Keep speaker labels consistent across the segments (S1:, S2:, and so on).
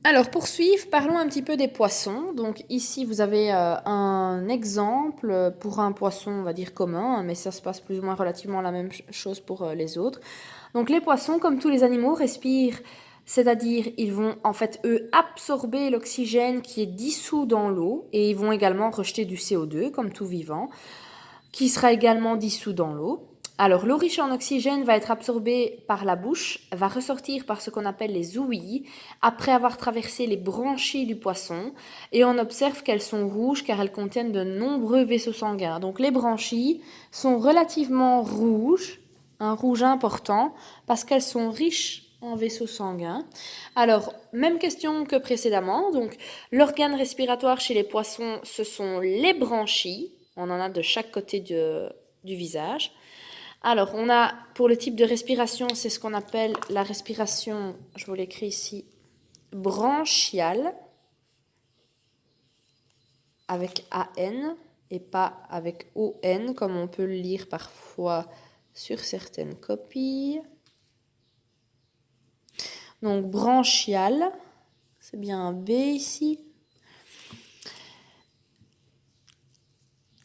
S1: Alors, pour suivre, parlons un petit peu des poissons. Donc, ici, vous avez un exemple pour un poisson, on va dire commun, hein, mais ça se passe plus ou moins relativement la même chose pour les autres. Donc, les poissons, comme tous les animaux, respirent, c'est-à-dire ils vont en fait, eux, absorber l'oxygène qui est dissous dans l'eau et ils vont également rejeter du CO2, comme tout vivant, qui sera également dissous dans l'eau. Alors, l'eau riche en oxygène va être absorbée par la bouche, va ressortir par ce qu'on appelle les ouïes, après avoir traversé les branchies du poisson, et on observe qu'elles sont rouges car elles contiennent de nombreux vaisseaux sanguins. Donc les branchies sont relativement rouges, un rouge important, parce qu'elles sont riches en vaisseaux sanguins. Alors, même question que précédemment, donc l'organe respiratoire chez les poissons, ce sont les branchies, on en a de chaque côté du visage. Alors, on a pour le type de respiration, c'est ce qu'on appelle la respiration, je vous l'écris ici, branchiale, avec AN et pas avec ON, comme on peut le lire parfois sur certaines copies. Donc, branchiale, c'est bien un B ici.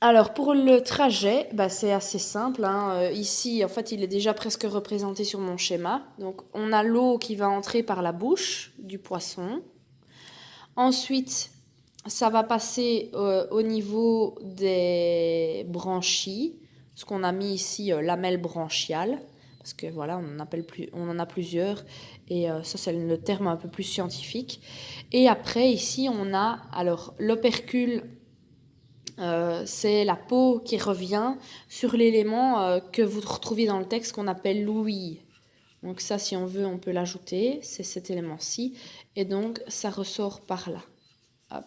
S1: Alors pour le trajet, bah, c'est assez simple, hein. Ici, en fait, il est déjà presque représenté sur mon schéma. Donc on a l'eau qui va entrer par la bouche du poisson. Ensuite, ça va passer au niveau des branchies, ce qu'on a mis ici lamelle branchiale, parce que voilà, on en a plusieurs, et ça c'est le terme un peu plus scientifique. Et après, ici, on a alors l'opercule. C'est la peau qui revient sur l'élément que vous retrouvez dans le texte qu'on appelle l'ouïe. Donc ça, si on veut, on peut l'ajouter. C'est cet élément-ci. Et donc, ça ressort par là. Hop.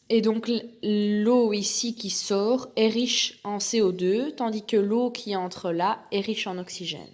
S1: Et donc, l'eau ici qui sort est riche en CO2, tandis que l'eau qui entre là est riche en oxygène.